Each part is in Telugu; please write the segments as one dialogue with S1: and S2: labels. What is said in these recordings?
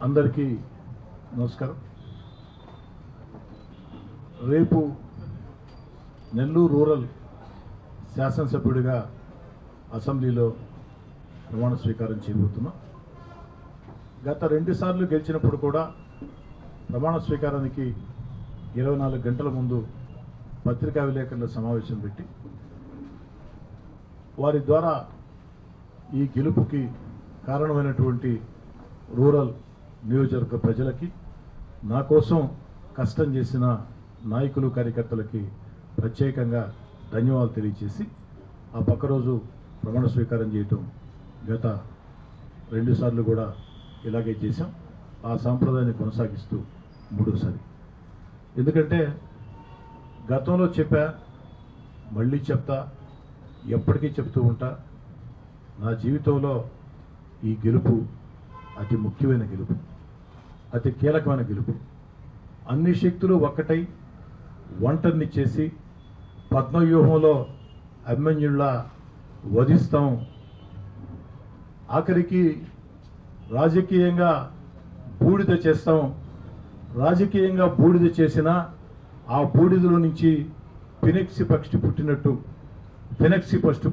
S1: అందరికీ నమస్కారం. రేపు నెల్లూరు రూరల్ శాసనసభ్యుడిగా అసెంబ్లీలో ప్రమాణ స్వీకారం చేయబోతున్నాం. గత 2 సార్లు గెలిచినప్పుడు కూడా ప్రమాణ స్వీకారానికి 24 గంటల ముందు పత్రికా విలేకరుల సమావేశం పెట్టి వారి ద్వారా ఈ గెలుపుకి కారణమైనటువంటి రూరల్ నియోజకవర్గ ప్రజలకి, నా కోసం కష్టం చేసిన నాయకులు కార్యకర్తలకి ప్రత్యేకంగా ధన్యవాదాలు తెలియజేసి ఆ పక్క రోజు ప్రమాణ స్వీకారం చేయటం గత 2 సార్లు కూడా ఇలాగే చేశాం. ఆ సాంప్రదాయాన్ని కొనసాగిస్తూ 3వసారి. ఎందుకంటే గతంలో చెప్పా, మళ్ళీ చెప్తా, ఎప్పటికీ చెప్తూ ఉంటా, నా జీవితంలో ఈ గెలుపు అతి ముఖ్యమైన గెలుపు, అతి కీలకమైన గెలుపు. అన్ని శక్తులు ఒక్కటై ఒంటరిని చేసి పద్మవ్యూహంలో అభిమన్యుల్లా వధిస్తాం. ఆఖరికి రాజకీయంగా బూడిద చేస్తాం. రాజకీయంగా బూడిద చేసినా ఆ బూడిదలో నుంచి ఫినిక్స్ పక్షి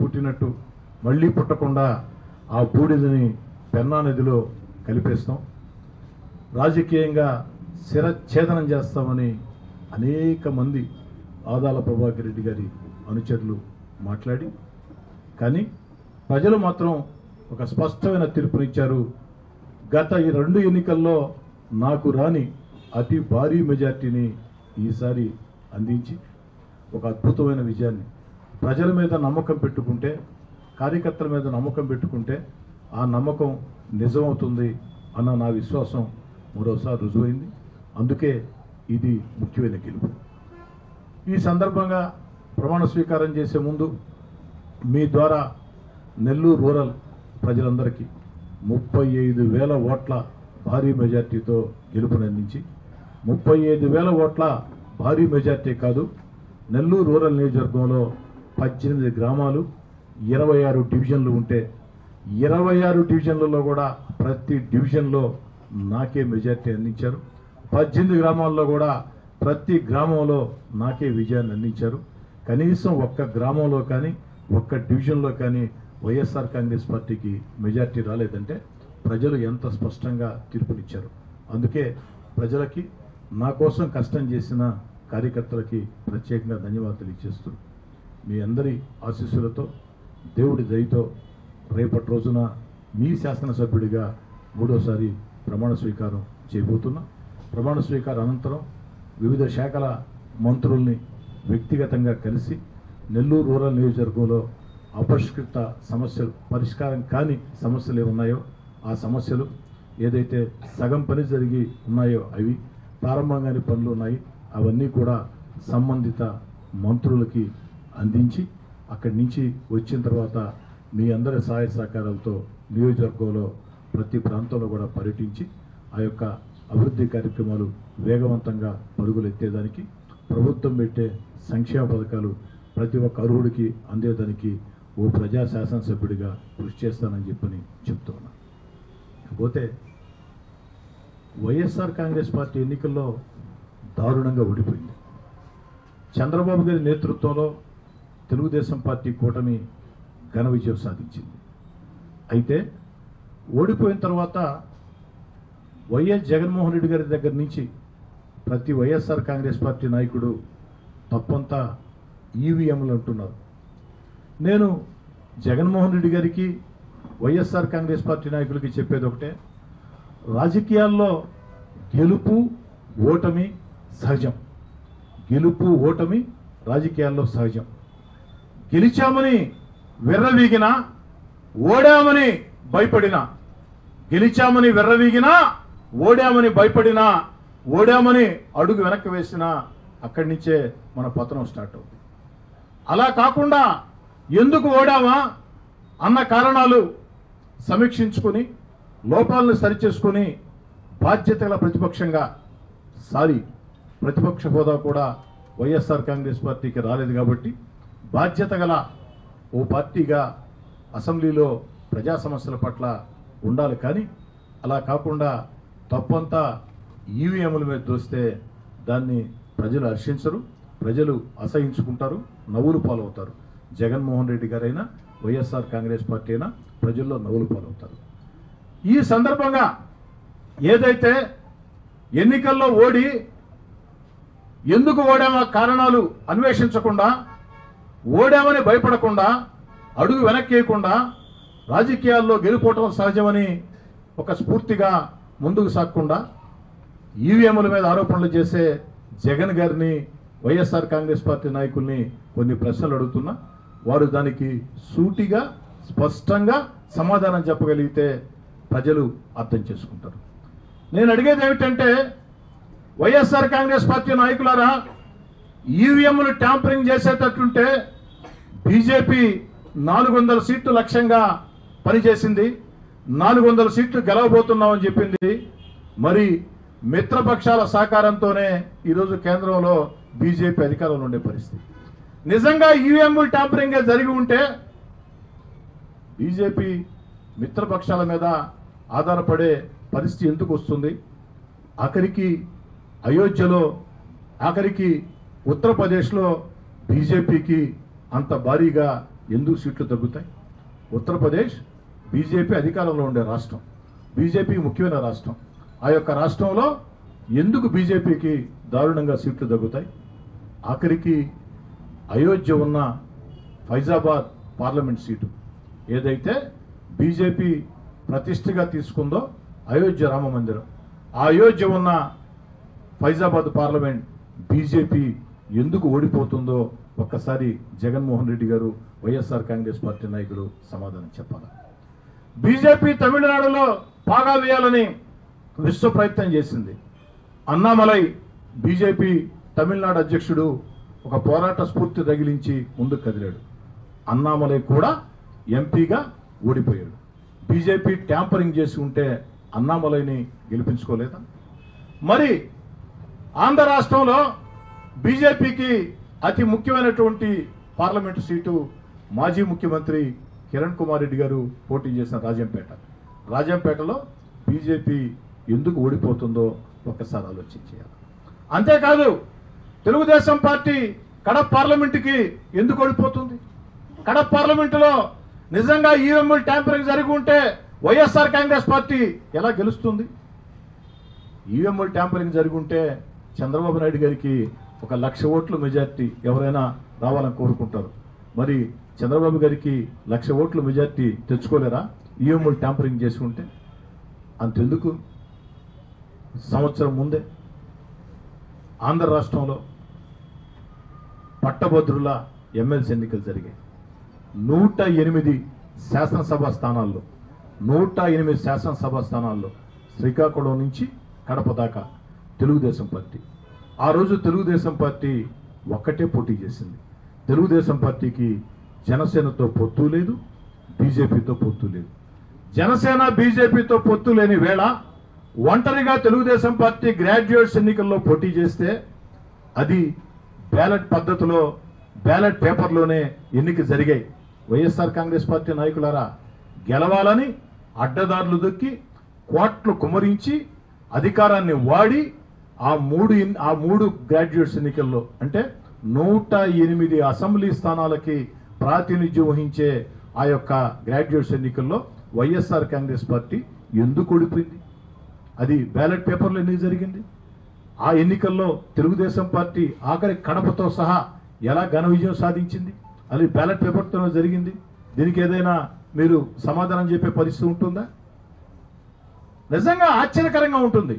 S1: పుట్టినట్టు మళ్ళీ పుట్టకుండా ఆ బూడిదని పెన్నా నదిలో కలిపేస్తాం. రాజకీయంగా శిరఛేదనం చేస్తామని అనేక మంది ఆదాల ప్రభాకర్ రెడ్డి గారి అనుచరులు మాట్లాడి, కానీ ప్రజలు మాత్రం ఒక స్పష్టమైన తీర్పునిచ్చారు. గత ఈ 2 ఎన్నికల్లో నాకు రాని అతి భారీ మెజార్టీని ఈసారి అందించి ఒక అద్భుతమైన విజయాన్ని, ప్రజల మీద నమ్మకం పెట్టుకుంటే, కార్యకర్తల మీద నమ్మకం పెట్టుకుంటే ఆ నమ్మకం నిజమవుతుంది అన్న నా విశ్వాసం మరోసారి రుజువైంది. అందుకే ఇది ముఖ్యమైన గెలుపు. ఈ సందర్భంగా ప్రమాణ స్వీకారం చేసే ముందు మీ ద్వారా నెల్లూరు రూరల్ ప్రజలందరికీ 35,000 ఓట్ల భారీ మెజార్టీతో గెలుపునందించి, 35,000 ఓట్ల భారీ మెజార్టీ కాదు, నెల్లూరు రూరల్ నియోజకవర్గంలో 18 గ్రామాలు, 26 డివిజన్లు ఉంటే 26 డివిజన్లలో కూడా ప్రతి డివిజన్లో నాకే మెజార్టీ అందించారు. 18 గ్రామాల్లో కూడా ప్రతి గ్రామంలో నాకే విజయాన్ని అందించారు. కనీసం ఒక్క గ్రామంలో కానీ ఒక్క డివిజన్లో కానీ వైఎస్ఆర్ కాంగ్రెస్ పార్టీకి మెజార్టీ రాలేదంటే ప్రజలు ఎంత స్పష్టంగా తీర్పునిచ్చారు. అందుకే ప్రజలకి, నా కోసం కష్టం చేసిన కార్యకర్తలకి ప్రత్యేకంగా ధన్యవాదాలు తెలియజేస్తూ, మీ అందరి ఆశీస్సులతో, దేవుడి దయతో రేపటి రోజున మీ శాసనసభ్యుడిగా 3వసారి ప్రమాణ స్వీకారం చేయబోతున్నా. ప్రమాణ స్వీకారం అనంతరం వివిధ శాఖల మంత్రుల్ని వ్యక్తిగతంగా కలిసి నెల్లూరు రూరల్ నియోజకవర్గంలో అపరిష్కృత సమస్యలు, పరిష్కారం కాని సమస్యలు ఏమున్నాయో ఆ సమస్యలు, ఏదైతే సగం పని జరిగి ఉన్నాయో అవి, ప్రారంభంగాని పనులు ఉన్నాయి అవన్నీ కూడా సంబంధిత మంత్రులకి అందించి అక్కడి నుంచి వచ్చిన తర్వాత మీ అందరి సహాయ సహకారాలతో నియోజకవర్గంలో ప్రతి ప్రాంతంలో కూడా పర్యటించి ఆ యొక్క అభివృద్ధి కార్యక్రమాలు వేగవంతంగా పరుగులు ఎత్తేదానికి, ప్రభుత్వం పెట్టే సంక్షేమ పథకాలు ప్రతి ఒక్క అర్హుడికి అందేదానికి ఓ ప్రజా శాసనసభ్యుడిగా కృషి చేస్తానని చెప్పని చెప్తున్నా. పోతే వైఎస్ఆర్ కాంగ్రెస్ పార్టీ ఎన్నికల్లో దారుణంగా ఓడిపోయింది. చంద్రబాబు గారి నేతృత్వంలో తెలుగుదేశం పార్టీ కూటమి ఘన విజయం సాధించింది. అయితే ఓడిపోయిన తర్వాత వైఎస్ జగన్మోహన్ రెడ్డి గారి దగ్గర నుంచి ప్రతి వైఎస్ఆర్ కాంగ్రెస్ పార్టీ నాయకుడు తప్పంతా ఈవీఎంలు అంటున్నారు. నేను జగన్మోహన్ రెడ్డి గారికి, వైఎస్ఆర్ కాంగ్రెస్ పార్టీ నాయకులకి చెప్పేది ఒకటే, రాజకీయాల్లో గెలుపు ఓటమి సహజం. గెలుపు ఓటమి రాజకీయాల్లో సహజం. గెలిచామని విర్రవీగినా, ఓడామని భయపడినా, గెలిచామని విర్రవీగినా, ఓడామని భయపడినా, ఓడామని అడుగు వెనక్కి వేసినా అక్కడి నుంచే మన పతనం స్టార్ట్ అవుతుంది. అలా కాకుండా ఎందుకు ఓడామా అన్న కారణాలు సమీక్షించుకొని, లోపాలను సరిచేసుకొని బాధ్యత గల ప్రతిపక్షంగా, ప్రతిపక్ష హోదా కూడా వైఎస్ఆర్ కాంగ్రెస్ పార్టీకి రాలేదు కాబట్టి బాధ్యత గల ఓ పార్టీగా అసెంబ్లీలో ప్రజా సమస్యల పట్ల ఉండాలి. కానీ అలా కాకుండా తప్పంతా ఈవీఎంల మీద దోస్తే దాన్ని ప్రజలు హర్షించరు, ప్రజలు అసహించుకుంటారు, నవ్వులు పాలవుతారు. జగన్మోహన్ రెడ్డి గారైనా వైఎస్ఆర్ కాంగ్రెస్ పార్టీ అయినా ప్రజల్లో నవ్వులు పాలవుతారు. ఈ సందర్భంగా ఏదైతే ఎన్నికల్లో ఓడి ఎందుకు ఓడామో కారణాలు అన్వేషించకుండా, ఓడామని భయపడకుండా, అడుగు వెనక్కేయకుండా రాజకీయాల్లో గెలుపోవటం సహజమని ఒక స్ఫూర్తిగా ముందుకు సాగకుండా ఈవీఎంల మీద ఆరోపణలు చేసే జగన్ గారిని, వైఎస్ఆర్ కాంగ్రెస్ పార్టీ నాయకుల్ని కొన్ని ప్రశ్నలు అడుగుతున్నా వారు దానికి సూటిగా స్పష్టంగా సమాధానం చెప్పగలిగితే ప్రజలు అర్థం చేసుకుంటారు. నేను అడిగేది ఏమిటంటే, వైఎస్ఆర్ కాంగ్రెస్ పార్టీ నాయకులారా, ఈవీఎంలు ట్యాంపరింగ్ చేసేటట్టుంటే బీజేపీ 400 సీట్లు లక్ష్యంగా పనిచేసింది, 400 సీట్లు గెలవబోతున్నామని చెప్పింది. మరి మిత్రపక్షాల సహకారంతోనే ఈరోజు కేంద్రంలో బీజేపీ అధికారంలో ఉండే పరిస్థితి. నిజంగా ఈవీఎంలు ట్యాంపరింగ్ జరిగి ఉంటే బీజేపీ మిత్రపక్షాల మీద ఆధారపడే పరిస్థితి ఎందుకు వస్తుంది? ఆఖరికి అయోధ్యలో, ఆఖరికి ఉత్తరప్రదేశ్లో బీజేపీకి అంత భారీగా ఎందుకు సీట్లు తగ్గుతాయి? ఉత్తరప్రదేశ్ బీజేపీ అధికారంలో ఉండే రాష్ట్రం, బీజేపీ ముఖ్యమైన రాష్ట్రం. ఆ యొక్క రాష్ట్రంలో ఎందుకు బీజేపీకి దారుణంగా సీట్లు తగ్గుతాయి? ఆఖరికి అయోధ్య ఉన్న ఫైజాబాద్ పార్లమెంట్ సీటు ఏదైతే బీజేపీ ప్రతిష్టగా తీసుకుందో, అయోధ్య రామ మందిరం, ఆ అయోధ్య ఉన్న ఫైజాబాద్ పార్లమెంట్ బీజేపీ ఎందుకు ఓడిపోతుందో ఒక్కసారి జగన్మోహన్ రెడ్డి గారు, వైఎస్ఆర్ కాంగ్రెస్ పార్టీ నాయకులు సమాధానం చెప్పాలి. బీజేపీ తమిళనాడులో పాగా వేయాలని విశ్వ ప్రయత్నం చేసింది. అన్నామలై బీజేపీ తమిళనాడు అధ్యక్షుడు ఒక పోరాట స్ఫూర్తి తగిలించి ముందుకు కదిలాడు. అన్నామలై కూడా ఎంపీగా ఓడిపోయాడు. బీజేపీ ట్యాంపరింగ్ చేసి ఉంటే అన్నామలైని గెలిపించుకోలేదా? మరి ఆంధ్ర రాష్ట్రంలో బీజేపీకి అతి ముఖ్యమైనటువంటి పార్లమెంటు సీటు మాజీ ముఖ్యమంత్రి కిరణ్ కుమార్ రెడ్డి గారు పోటీ చేసిన రాజంపేటలో బీజేపీ ఎందుకు ఓడిపోతుందో ఒక్కసారి ఆలోచించేయాలి. అంతేకాదు, తెలుగుదేశం పార్టీ కడప పార్లమెంటుకి ఎందుకు ఓడిపోతుంది? కడప పార్లమెంటులో నిజంగా ఈవీఎంలు ట్యాంపరింగ్ జరిగి ఉంటే వైఎస్ఆర్ కాంగ్రెస్ పార్టీ ఎలా గెలుస్తుంది? ఈవీఎంలు ట్యాంపరింగ్ జరిగి ఉంటే చంద్రబాబు నాయుడు గారికి 1,00,000 ఓట్ల మెజార్టీ ఎవరైనా రావాలని కోరుకుంటారు. మరి చంద్రబాబు గారికి 1,00,000 ఓట్ల మెజార్టీ తెచ్చుకోలేరా ఈవీఎంలు ట్యాంపరింగ్ చేసి ఉంటే? అంతెందుకు, సంవత్సరం ముందే ఆంధ్ర రాష్ట్రంలో పట్టభద్రుల ఎమ్మెల్సీ ఎన్నికలు జరిగాయి. 108 శాసనసభ స్థానాల్లో 108 శాసనసభ స్థానాల్లో శ్రీకాకుళం నుంచి కడప దాకా తెలుగుదేశం పార్టీ. ఆ రోజు తెలుగుదేశం పార్టీ ఒక్కటే పోటీ చేసింది. తెలుగుదేశం పార్టీకి జనసేనతో పొత్తు లేదు, బీజేపీతో పొత్తు లేదు. జనసేన బీజేపీతో పొత్తు లేని వేళ ఒంటరిగా తెలుగుదేశం పార్టీ గ్రాడ్యుయేట్స్ ఎన్నికల్లో పోటీ చేస్తే అది బ్యాలెట్ పద్ధతిలో, బ్యాలెట్ పేపర్లోనే ఎన్నిక జరిగాయి. వైఎస్ఆర్ కాంగ్రెస్ పార్టీ నాయకులారా, గెలవాలని అడ్డదారులు దొక్కి కోట్లు కుమరించి అధికారాన్ని వాడి ఆ మూడు గ్రాడ్యుయేట్స్ ఎన్నికల్లో, అంటే 108 అసెంబ్లీ స్థానాలకి ప్రాతినిధ్యం వహించే ఆ యొక్క గ్రాడ్యుయేట్స్ ఎన్నికల్లో వైఎస్ఆర్ కాంగ్రెస్ పార్టీ ఎందుకు ఓడిపోయింది? అది బ్యాలెట్ పేపర్లో ఎందుకు జరిగింది? ఆ ఎన్నికల్లో తెలుగుదేశం పార్టీ ఆఖరి కడపతో సహా ఎలా ఘన విజయం సాధించింది? అది బ్యాలెట్ పేపర్తో జరిగింది. దీనికి ఏదైనా మీరు సమాధానం చెప్పే పరిస్థితి ఉంటుందా? నిజంగా ఆశ్చర్యకరంగా ఉంటుంది.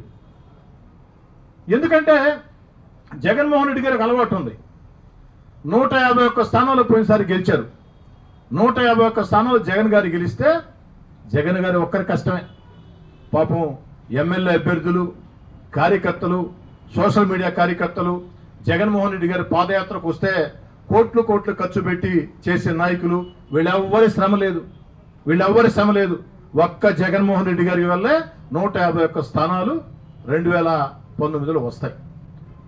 S1: ఎందుకంటే జగన్మోహన్ రెడ్డి గారికి అలవాటు ఉంది. 151 స్థానాలు పోయినసారి గెలిచారు. 151 స్థానాలు జగన్ గారు గెలిస్తే జగన్ గారి ఒక్కరి కష్టమే. పాపం ఎమ్మెల్యే అభ్యర్థులు, కార్యకర్తలు, సోషల్ మీడియా కార్యకర్తలు జగన్మోహన్ రెడ్డి గారి పాదయాత్రకు వస్తే కోట్లు ఖర్చు పెట్టి చేసే నాయకులు, వీళ్ళెవ్వరి శ్రమ లేదు. ఒక్క జగన్మోహన్ రెడ్డి గారి వల్లే 151 స్థానాలు 2019లో వస్తాయి.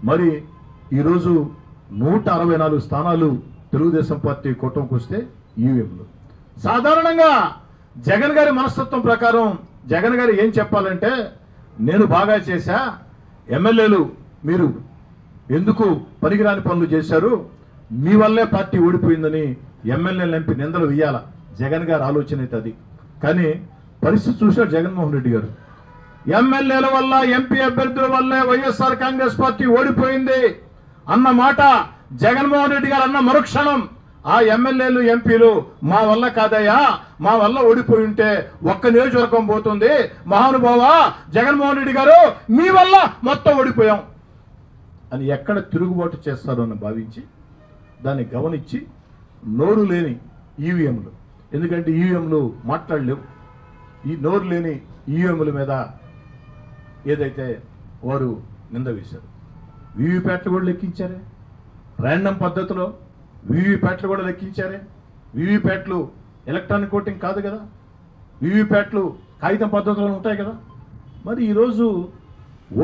S1: మరి ఈరోజు 164 స్థానాలు తెలుగుదేశం పార్టీ కూటమికి వస్తే ఈవీఎంలు. సాధారణంగా జగన్ గారి మనస్తత్వం ప్రకారం జగన్ గారు ఏం చెప్పాలంటే, నేను బాగా చేశా, ఎమ్మెల్యేలు మీరు ఎందుకు పనికిరాని పనులు చేశారు, మీ వల్లే పార్టీ ఓడిపోయిందని ఎమ్మెల్యేలు ఎంపీ నిందలు వేయాల. జగన్ గారి ఆలోచన అయితే అది. కానీ పరిస్థితి చూశారు జగన్మోహన్ రెడ్డి గారు. ఎమ్మెల్యేల వల్ల, ఎంపీ అభ్యర్థుల వల్లే వైఎస్ఆర్ కాంగ్రెస్ పార్టీ ఓడిపోయింది అన్న మాట జగన్మోహన్ రెడ్డి గారు అన్న మరుక్షణం ఆ ఎమ్మెల్యేలు, ఎంపీలు మా వల్ల కాదయ్యా, మా వల్ల ఓడిపోయి ఉంటే ఒక్క నియోజకవర్గం పోతుంది, మహానుభావ జగన్మోహన్ రెడ్డి గారు మీ వల్ల మొత్తం ఓడిపోయాం అని ఎక్కడ తిరుగుబాటు చేస్తారో అని భావించి దాన్ని గమనించి నోరు లేని ఈవీఎంలు, ఎందుకంటే ఈవీఎంలు మాట్లాడలేవు, ఈ నోరు లేని ఈవీఎంల మీద ఏదైతే వారు నింద వేశారు. వీవీప్యాట్లు కూడా లెక్కించారే, ర్యాండమ్ పద్ధతిలో వీవీప్యాట్లు కూడా లెక్కించారే. వీవీప్యాట్లు ఎలక్ట్రానిక్ ఓటింగ్ కాదు కదా, వీవీప్యాట్లు కాగితం పద్ధతిలో ఉంటాయి కదా. మరి ఈరోజు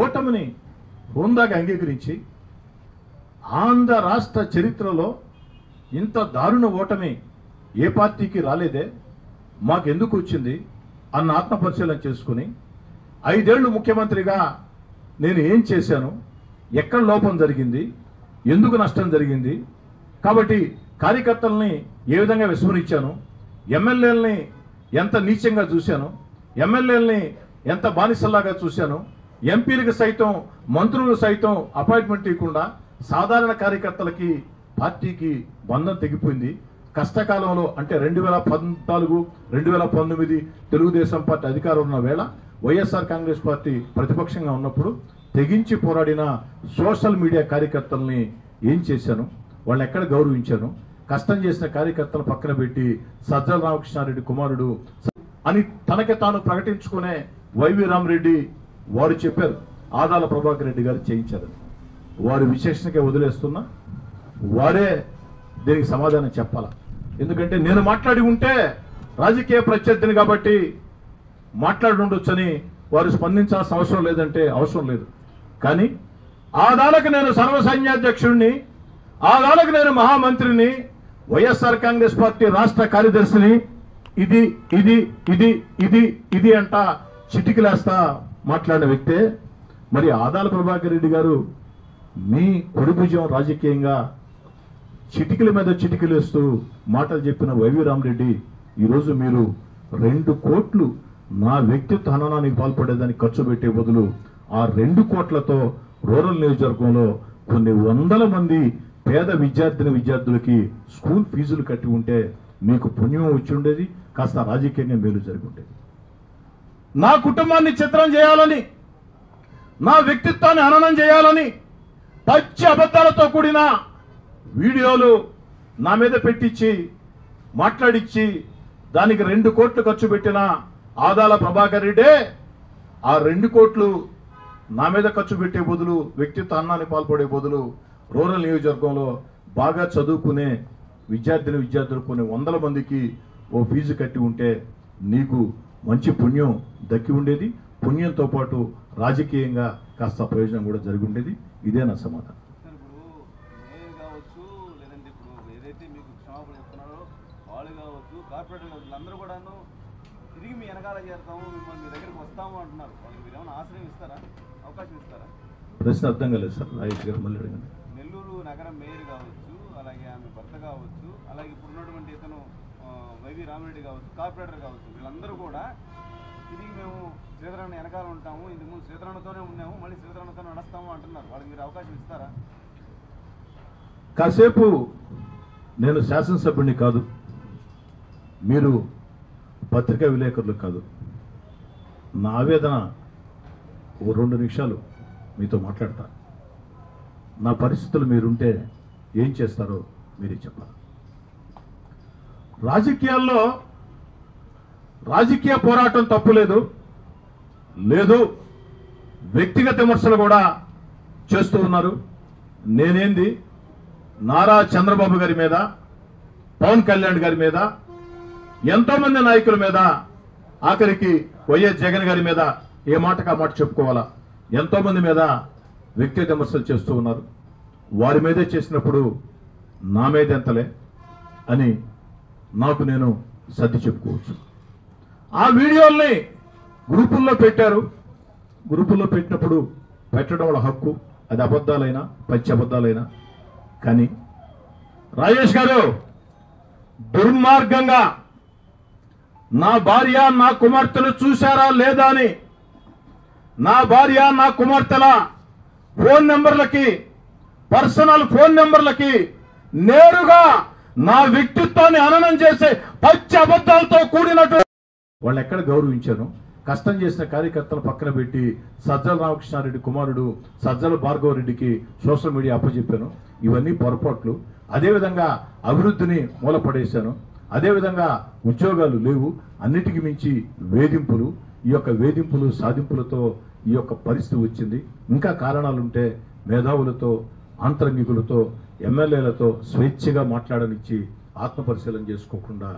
S1: ఓటమిని హోందాగా అంగీకరించి ఆంధ్ర రాష్ట్ర చరిత్రలో ఇంత దారుణ ఓటమి ఏ పార్టీకి రాలేదే, మాకెందుకు వచ్చింది అన్న ఆత్మపరిశీలన చేసుకుని 5 ఏళ్ళు ముఖ్యమంత్రిగా నేను ఏం చేశాను, ఎక్కడ లోపం జరిగింది, ఎందుకు నష్టం జరిగింది, కాబట్టి కార్యకర్తల్ని ఏ విధంగా విస్మరించాను, ఎమ్మెల్యేలని ఎంత నీచంగా చూశాను, ఎమ్మెల్యేలని ఎంత బానిసల్లాగా చూశాను, ఎంపీలకు సైతం మంత్రులు సైతం అపాయింట్మెంట్ ఇవ్వకుండా సాధారణ కార్యకర్తలకి పార్టీకి బంధం తెగిపోయింది. కష్టకాలంలో అంటే 2014, 2019 తెలుగుదేశం పార్టీ అధికారం ఉన్న వేళ వైఎస్ఆర్ కాంగ్రెస్ పార్టీ ప్రతిపక్షంగా ఉన్నప్పుడు తెగించి పోరాడిన సోషల్ మీడియా కార్యకర్తల్ని ఏం చేశాను, వాళ్ళని ఎక్కడ గౌరవించాను, కష్టం చేసిన కార్యకర్తలు పక్కన పెట్టి సజ్జల రామకృష్ణారెడ్డి కుమారుడు అని తనకి తాను ప్రకటించుకునే వైవి రామరెడ్డి వారు చెప్పారు, ఆదాల ప్రభాకర్ రెడ్డి గారు చేయించారు. వారి విశేషణకే వదిలేస్తున్నా, వారే దీనికి సమాధానం చెప్పాల. ఎందుకంటే నేను మాట్లాడి ఉంటే రాజకీయ ప్రత్యర్థిని కాబట్టి మాట్లాడి ఉండొచ్చని వారు స్పందించాల్సిన అవసరం లేదంటే అవసరం లేదు. కానీ ఆదాలకు నేను సర్వసైన్యాధ్యక్షుడిని, ఆదాలకు నేను మహామంత్రిని, వైఎస్ఆర్ కాంగ్రెస్ పార్టీ రాష్ట్ర కార్యదర్శిని, ఇది ఇది ఇది ఇది ఇది అంట చిటికలేస్తా మాట్లాడిన వ్యక్తే. మరి ఆదాల ప్రభాకర్ రెడ్డి గారు మీ కొడుకుజం రాజకీయంగా చిటికల మీద చిటికలేస్తూ మాటలు చెప్పిన వైవి రామరెడ్డి ఈరోజు మీరు 2 కోట్లు నా వ్యక్తిత్వ హననానికి పాల్పడేదానికి ఖర్చు పెట్టే బదులు ఆ 2 కోట్లతో రూరల్ నియోజకవర్గంలో కొన్ని వందల మంది పేద విద్యార్థులకి స్కూల్ ఫీజులు కట్టి ఉంటే మీకు పుణ్యం వచ్చి ఉండేది, కాస్త రాజకీయంగా మేలు జరిగి ఉండేది. నా కుటుంబాన్ని చిత్రం చేయాలని, నా వ్యక్తిత్వాన్ని హననం చేయాలని పచ్చి అబద్ధాలతో కూడిన వీడియోలు నా మీద పెట్టించి మాట్లాడిచ్చి దానికి 2 కోట్లు ఖర్చు పెట్టిన ఆదాల ప్రభాకర్ రెడ్డే ఆ 2 కోట్లు నా మీద ఖర్చు పెట్టే బదులు, వ్యక్తిత్వ అన్నాన్ని పాల్పడే బదులు రూరల్ నియోజకవర్గంలో బాగా చదువుకునే విద్యార్థులు కొన్ని వందల మందికి ఓ ఫీజు కట్టి ఉంటే నీకు మంచి పుణ్యం దక్కి ఉండేది. పుణ్యంతో పాటు రాజకీయంగా కాస్త ప్రయోజనం కూడా జరిగి ఉండేది. ఇదే నా సమాధానం.
S2: అందరూ కూడాను తిరిగి మీ వెనకాల చేస్తాము, మిమ్మల్ని మీ దగ్గరికి వస్తాము అంటున్నారు. వాళ్ళకి మీరు ఏమైనా ఆశ్రయం ఇస్తారా, అవకాశం ఇస్తారా?
S1: ప్రశ్న అర్థం కాలేదు సార్, రాజేష్ గారు మళ్ళీ అడగండి.
S2: నెల్లూరు నగరం మేయర్ కావచ్చు, అలాగే ఆమె భర్త కావచ్చు, అలాగే ఇప్పుడు ఉన్నటువంటి ఇతను వైవి రామరెడ్డి కావచ్చు, కార్పొరేటర్ కావచ్చు, వీళ్ళందరూ కూడా తిరిగి మేము శ్రీధరన్న వెనకాల ఉంటాము, ఇంతకుముందు శ్రీధరన్నతోనే ఉన్నాము, మళ్ళీ శ్రీధరన్నతో నడుస్తాము అంటున్నారు. వాళ్ళకి మీరు అవకాశం ఇస్తారా?
S1: కాసేపు నేను శాసనసభ్యుడిని కాదు, మీరు పత్రికా విలేకరులు కాదు, నా ఆవేదన ఓ 2 నిమిషాలు మీతో మాట్లాడతా. నా పరిస్థితులు మీరుంటే ఏం చేస్తారో మీరే చెప్పాలి. రాజకీయాల్లో రాజకీయ పోరాటం తప్పులేదు, లేదు వ్యక్తిగత విమర్శలు కూడా చేస్తూ ఉన్నారు. నేనేంది నారా చంద్రబాబు గారి మీద, పవన్ కళ్యాణ్ గారి మీద, ఎంతోమంది నాయకుల మీద, ఆఖరికి వైఎస్ జగన్ గారి మీద ఏ మాటకు ఆ మాట చెప్పుకోవాలా, ఎంతోమంది మీద వ్యక్తిగత విమర్శలు చేస్తూ ఉన్నారు. వారి మీదే చేసినప్పుడు నా మీద ఎంతలే అని నాకు నేను సర్ది చెప్పుకోవచ్చు. ఆ వీడియోల్ని గ్రూపుల్లో పెట్టారు. గ్రూపుల్లో పెట్టినప్పుడు పెట్టడం వాళ్ళ హక్కు, అది అబద్ధాలైనా పచ్చి అబద్ధాలైనా. కానీ రాజేష్ గారు దుర్మార్గంగా నా భార్య నా కుమార్తెను చూశారా లేదా అని నా భార్య నా కుమార్తెల ఫోన్ నెంబర్లకి, పర్సనల్ ఫోన్ నెంబర్లకి నేరుగా నా వ్యక్తిత్వాన్ని హననం చేసే పచ్చి అబద్ధాలతో కూడినట్టు వాళ్ళు ఎక్కడ గౌరవించాను? కష్టం చేసిన కార్యకర్తలు పక్కన పెట్టి సజ్జల రామకృష్ణారెడ్డి కుమారుడు సజ్జల భార్గవరెడ్డికి సోషల్ మీడియా అప్పచెప్పాను. ఇవన్నీ పొరపాట్లు. అదేవిధంగా అభివృద్ధిని మూలపడేశాను. అదేవిధంగా ఉద్యోగాలు లేవు. అన్నిటికీ మించి వేధింపులు. ఈ యొక్క వేధింపులు సాధింపులతో ఈ యొక్క పరిస్థితి వచ్చింది. ఇంకా కారణాలుంటే మేధావులతో, ఆంతరంగికులతో, ఎమ్మెల్యేలతో స్వేచ్ఛగా మాట్లాడనిచ్చి ఆత్మపరిశీలన చేసుకోకుండా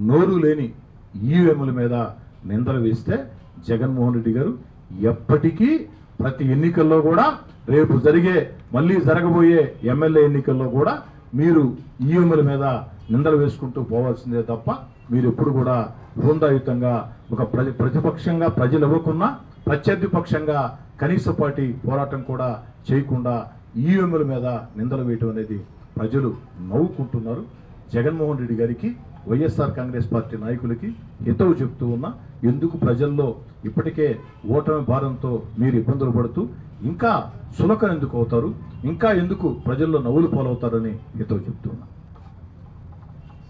S1: నోరు లేని ఈవీఎంల మీద నిందలు వేస్తే జగన్మోహన్ రెడ్డి గారు ఎప్పటికీ ప్రతి ఎన్నికల్లో కూడా, రేపు మళ్ళీ జరగబోయే ఎమ్మెల్యే ఎన్నికల్లో కూడా మీరు ఈవీఎంల మీద నిందలు వేసుకుంటూ పోవాల్సిందే తప్ప మీరు ఎప్పుడు కూడా హృందాయుతంగా ఒక ప్రతిపక్షంగా ప్రజలు ఇవ్వకున్నా ప్రత్యర్థి పక్షంగా కనీసపాటి పోరాటం కూడా చేయకుండా ఈవీఎంల మీద నిందలు వేయటం అనేది ప్రజలు నవ్వుకుంటున్నారు. జగన్మోహన్ రెడ్డి గారికి, వైఎస్ఆర్ కాంగ్రెస్ పార్టీ నాయకులకి హితవు చెప్తూ ఉన్నా, ఎందుకు ప్రజల్లో ఇప్పటికే ఓటమి భారంతో మీరు ఇబ్బందులు పడుతూ ఇంకా సునకం ఎందుకు అవుతారు, ఇంకా ఎందుకు ప్రజల్లో నవ్వులు పాలవుతారని హితవు చెప్తూ ఉన్నా.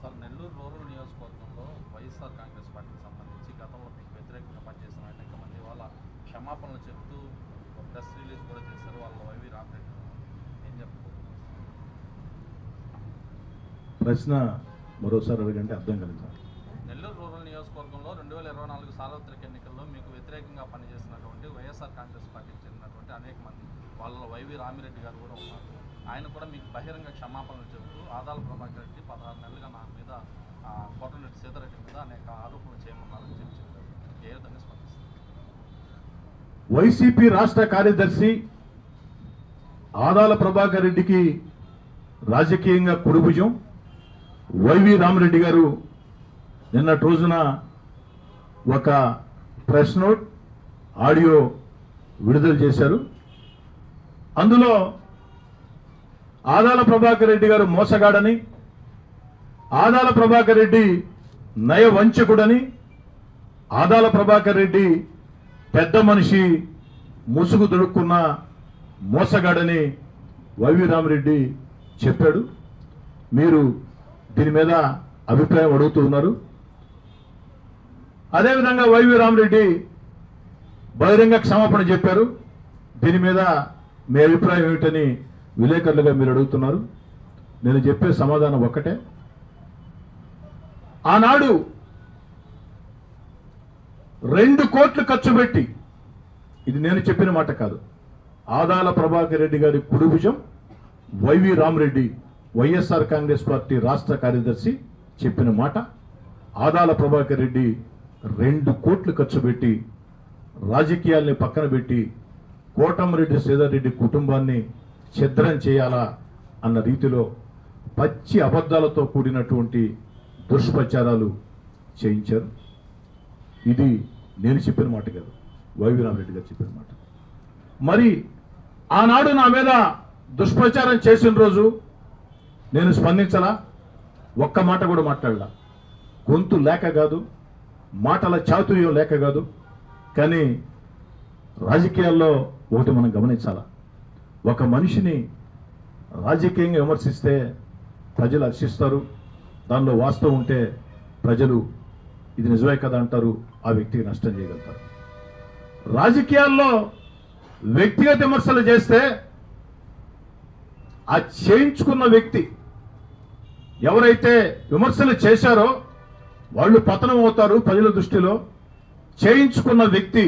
S3: సార్, నెల్లూరు రూరల్ నియోజకవర్గంలో వైఎస్ఆర్ కాంగ్రెస్ పార్టీకి సంబంధించి గతంలో మీకు వ్యతిరేకంగా పనిచేసిన అనేక మంది వాళ్ళ క్షమాపణలు చెప్తూ ప్రెస్ రిలీజ్ కూడా చేశారు. వాళ్ళ వైవి రామరెడ్డి ఏం చెప్తారు?
S1: ప్రశ్న మరోసారి అడగంటే అర్థం కలిగింది.
S3: నెల్లూరు రూరల్ నియోజకవర్గంలో 2024 సార్వత్రిక ఎన్నికల్లో మీకు వ్యతిరేకంగా పనిచేసినటువంటి వైఎస్ఆర్ కాంగ్రెస్ పార్టీకి చెందినటువంటి అనేక మంది, వాళ్ళలో వైవి రామిరెడ్డి గారు కూడా ఉన్నారు. ఆయన కూడా మీకు బహిరంగ క్షమాపణలు చెబుతూ ఆదాల ప్రభాకర్ రెడ్డి 16 నెలలుగా నా మీద, కోటమిరెడ్డి సీతారెడ్డి మీద అనేక ఆరోపణలు చేయమన్నారని చెప్పారు. ఏ విధంగా స్పందిస్తారు?
S1: వైసీపీ రాష్ట్ర కార్యదర్శి ఆదాల ప్రభాకర్ రెడ్డికి రాజకీయంగా కుడిభుజం వైవి రామిరెడ్డి గారు నిన్నటి రోజున ఒక ప్రెస్ నోట్, ఆడియో విడుదల చేశారు. అందులో ఆదాల ప్రభాకర్ రెడ్డి గారు మోసగాడని, ఆదాల ప్రభాకర్ రెడ్డి నయవంచకుడని, ఆదాల ప్రభాకర్ రెడ్డి పెద్ద మనిషి ముసుగు దొడుక్కున్న మోసగాడని వైవి రామిరెడ్డి చెప్పాడు. మీరు దీని మీద అభిప్రాయం అడుగుతూ ఉన్నారు. అదేవిధంగా వైవి రామిరెడ్డి బహిరంగ క్షమాపణ చెప్పారు. దీని మీద మీ అభిప్రాయం ఏమిటని విలేకరులుగా మీరు అడుగుతున్నారు. నేను చెప్పే సమాధానం ఒక్కటే. ఆనాడు 2 కోట్లు ఖర్చు పెట్టి, ఇది నేను చెప్పిన మాట కాదు, ఆదాల ప్రభాకర్ రెడ్డి గారి కుడిభుజం వైవి రామిరెడ్డి, వైఎస్ఆర్ కాంగ్రెస్ పార్టీ రాష్ట్ర కార్యదర్శి చెప్పిన మాట. ఆదాల ప్రభాకర్ రెడ్డి 2 కోట్లు ఖర్చు పెట్టి రాజకీయాల్ని పక్కన పెట్టి కోటమిరెడ్డి సీతారెడ్డి కుటుంబాన్ని ఛిద్రం చేయాలా అన్న రీతిలో పచ్చి అబద్ధాలతో కూడినటువంటి దుష్ప్రచారాలు చేయించారు. ఇది నేను చెప్పిన మాట కాదు, వైవి రామిరెడ్డి గారు చెప్పిన మాట. మరి ఆనాడు నా మీద దుష్ప్రచారం చేసిన రోజు నేను స్పందించలా, ఒక్క మాట కూడా మాట్లాడలా. గొంతు లేక కాదు, మాటల చాతుర్యం లేక కాదు. కానీ రాజకీయాల్లో ఒకటి మనం గమనించాలా, ఒక మనిషిని రాజకీయంగా విమర్శిస్తే ప్రజలు హర్షిస్తారు, దానిలో వాస్తవం ఉంటే ప్రజలు ఇది నిజమే కదా అంటారు, ఆ వ్యక్తికి నష్టం చేయగలుగుతారు. రాజకీయాల్లో వ్యక్తిగత విమర్శలు చేస్తే ఆ చేయించుకున్న వ్యక్తి ఎవరైతే విమర్శలు చేశారో వాళ్ళు పతనం అవుతారు ప్రజల దృష్టిలో. చేయించుకున్న వ్యక్తి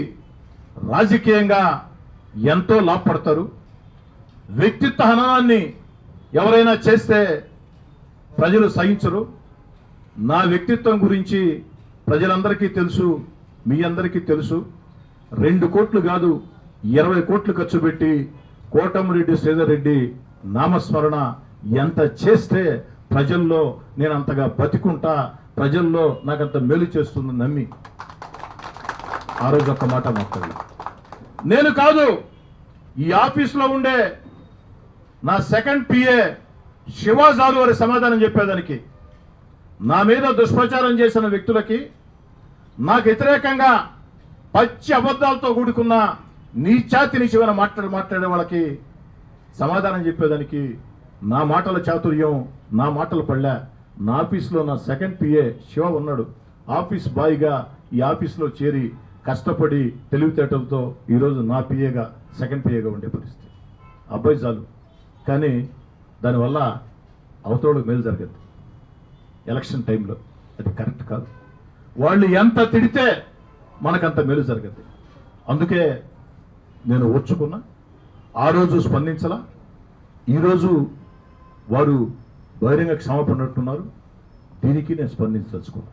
S1: రాజకీయంగా ఎంతో లాభపడతారు. వ్యక్తిత్వ హననాన్ని ఎవరైనా చేస్తే ప్రజలు సహించరు. నా వ్యక్తిత్వం గురించి ప్రజలందరికీ తెలుసు, మీ అందరికీ తెలుసు. 2 కోట్లు కాదు, 20 కోట్లు ఖర్చు పెట్టి కోటమిరెడ్డి శ్రీధర్ రెడ్డి నామస్మరణ ఎంత చేస్తే ప్రజల్లో నేను అంతగా బతికుంటా, ప్రజల్లో నాకంత మేలు చేస్తుందని నమ్మి ఆ రోజు ఒక్క మాట మాట్లాడాలి. నేను కాదు, ఈ ఆఫీస్లో ఉండే నా సెకండ్ పిఏ శివాజాలు వారి సమాధానం చెప్పేదానికి, నా మీద దుష్ప్రచారం చేసిన వ్యక్తులకి, నాకు వ్యతిరేకంగా పచ్చి అబద్ధాలతో కూడుకున్న నీచాతి నిశమైన మాట్లాడే వాళ్ళకి సమాధానం చెప్పేదానికి నా మాటల చాతుర్యం, నా మాటలు పడలే. నా ఆఫీస్లో నా సెకండ్ పిఏ శివ ఉన్నాడు. ఆఫీస్ బాయ్గా ఈ ఆఫీస్లో చేరి కష్టపడి తెలివితేటలతో ఈరోజు నా పిఏగా, సెకండ్ పిఏగా ఉండే పరిస్థితి. అబ్బాయి చాలు, కానీ దానివల్ల అవతోడు మేలు జరగదు. ఎలక్షన్ టైంలో అది కరెక్ట్ కాదు. వాళ్ళు ఎంత తిడితే మనకంత మేలు జరగదు. అందుకే నేను వచ్చుకున్నా. ఆ రోజు స్పందించలా, ఈరోజు వారు బహిరంగ క్షమాపణట్టున్నారు. దీనికి నేను స్పందించదలుచుకున్నా.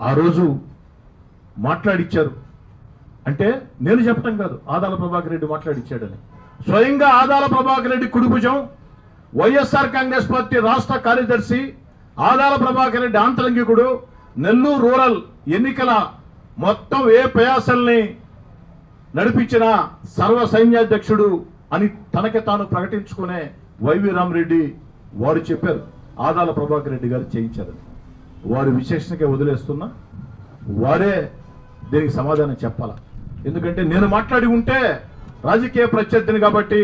S1: ఆ రోజు మాట్లాడిచ్చారు అంటే నేను చెప్పటం కాదు, ఆదాల ప్రభాకర్ రెడ్డి మాట్లాడిచ్చాడని. స్వయంగా ఆదాల ప్రభాకర్ రెడ్డి కుడిభుజం, వైఎస్ఆర్ కాంగ్రెస్ పార్టీ రాష్ట్ర కార్యదర్శి ఆదాల ప్రభాకర్ రెడ్డి ఆంతరంగికుడు, నెల్లూరు రూరల్ ఎన్నికల మొత్తం ఏ ప్రయాసల్ని నడిపించిన సర్వ సైన్యాధ్యక్షుడు అని తనకి తాను ప్రకటించుకునే వైవి రామిరెడ్డి వారు చెప్పారు ఆదాల ప్రభాకర్ రెడ్డి గారు చేయించారని. వారి విశేషణకే వదిలేస్తున్నా, వారే దీనికి సమాధానం చెప్పాల. ఎందుకంటే నేను మాట్లాడి ఉంటే రాజకీయ ప్రత్యర్థిని కాబట్టి